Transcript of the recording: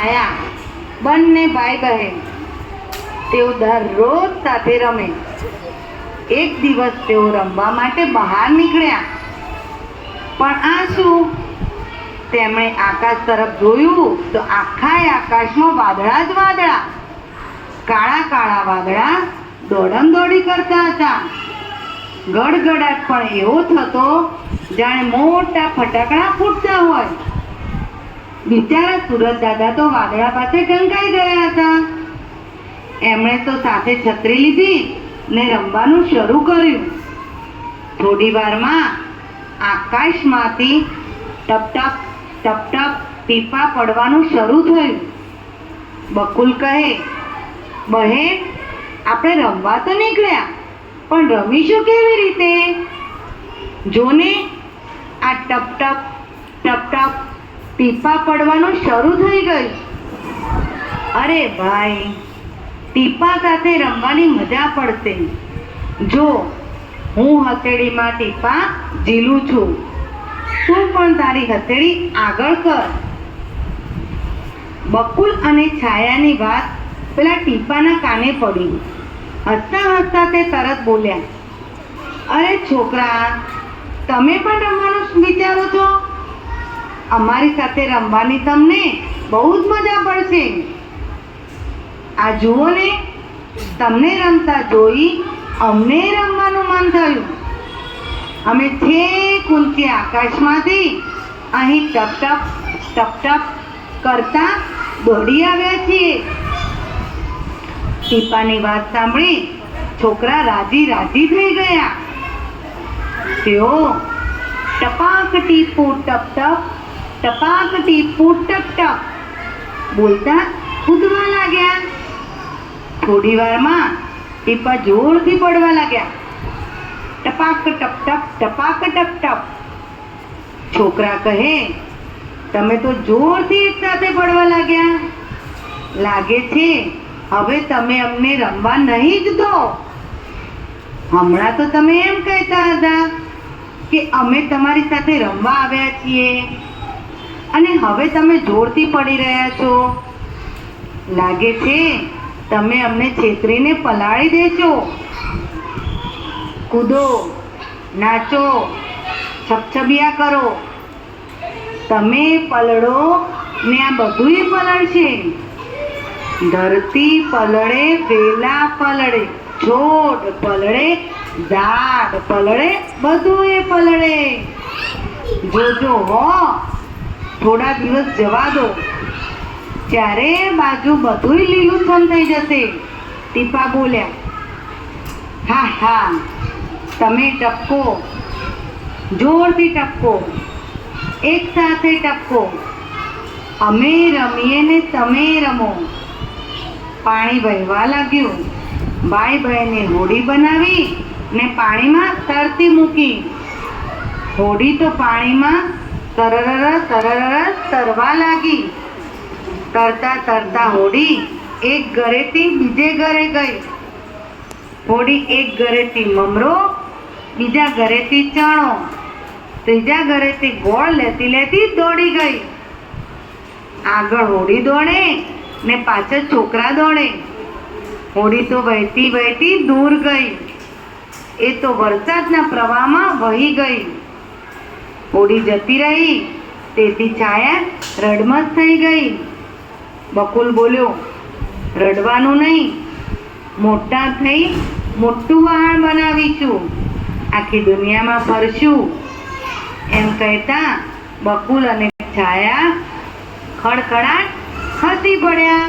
છાયા બંને ભાઈ બહેન તેઓ દરરોજ સાથે રમે. એક દિવસ તેઓ રમવા માટે બહાર નીકળ્યા. પણ આ શું? તેમણે આકાશ તરફ જોયું તો આખા આકાશમાં વાદળા જ વાદળા, કાળા કાળા વાદળા દોડમ દોડી કરતા હતા. ગડગડાટ પણ એવો થતો જાણે મોટા ફટાકડા ફૂટતા હોય. બિચારા સુરત દાદા તો વાદળા પાસે ઢંકાઈ ગયા હતા. એમણે તો સાથે છત્રી લીધી ને રમવાનું શરૂ કર્યું. થોડી વારમાં આકાશમાંથી ટપ ટપ ટપ ટપ ટીપા પડવાનું શરૂ થયું. બકુલ કહે, બહેન, આપણે રમવા તો નીકળ્યા, પણ રમીશું કેવી રીતે? જોને, આ ટપ ટપ ટપ ટપ ટીપા પડવાનું શરૂ થઈ ગયું. અરે ભાઈ, ટીપા સાથે રમવાની મજા પડશે. જો, હું હથેળીમાં ટીપા ઝીલું છું, તું પણ તારી હથેળી આગળ કર. બકુલ અને છાયાની વાત પેલા ટીપાના કાને પડી. હસતા હસતા તે તરત બોલ્યા, અરે છોકરા, તમે પણ રમવાનું વિચારો છો? અમારી સાથે રમવાની તમને બહુ જ મજા પડશે. આ જુઓ ને, તમને રમતા જોઈ અમને રમવાનું મન થયું. અમે છેક ઊંચે આકાશમાંથી અહીં ટપ ટપ ટપ ટપ કરતા દોડી આવ્યા છીએ. ટીપાની વાત સાંભળી છોકરા રાજી રાજી થઈ ગયા. તેઓ ટપાક ટીપુ ટપ ટપ ટપાક ટીપુ ટપ ટપ બોલતા કૂદવા લાગ્યા. થોડી વારમાં ટીપા જોરથી પડવા લાગ્યા. ટપાક ટપ ટપ ટપાક ટપ ટપ. છોકરા કહે, તમે તો જોરથી એક સાથે પડવા લાગ્યા. લાગે છે હવે તમે અમને રમવા નહીં જ દો. હમણાં તો તમે એમ કહેતા હતા કે અમે તમારી સાથે રમવા આવ્યા છીએ, અને હવે તમે જોરથી પડી રહ્યા છો. લાગે છે તમે અમને છેતરીને પલાળી દેશો. કૂદો, નાચો, છબછબિયા કરો. તમે પલળો ને આ બધુંય પલળશે. ધરતી પલળે, વેલા પલળે, છોડ પલળે, ઝાડ પલળે, બધુંય પલળે. જોજો હો, થોડા દિવસ જવા દો, ચારે બાજુ બધુંય લીલુંછમ થઈ જશે. ટીપા બોલ્યા, હા હા, તમે ટપકો, જોરથી ટપકો, એક સાથે ટપકો. અમે રમીએ ને તમે રમો. પાણી વહેવા લાગ્યું. ભાઈ બહેને હોડી બનાવી ને પાણીમાં તરતી મૂકી. હોડી તો પાણીમાં સરરસ સરરસ તરવા લાગી. તરતા તરતા હોડી એક ઘરેથી બીજે ઘરે ગઈ. હોડી એક ઘરેથી મમરો, બીજા ઘરેથી ચણો, ત્રીજા ઘરેથી ગોળ લેતી લેતી દોડી ગઈ. આગળ હોડી દોડે ને પાછળ છોકરા દોડે. હોડી તો વહેતી વહેતી દૂર ગઈ. એ તો વરસાદના પ્રવાહમાં વહી ગઈ. હોડી જતી રહી તેથી છાયા રડમસ થઈ ગઈ. બકુલ બોલ્યો, રડવાનું નહીં, મોટા થઈ મોટું વહાણ બનાવીશું, આખી દુનિયામાં ફરશું. એમ કહેતા બકુલ અને છાયા ખડખડાટ હસી પડ્યા.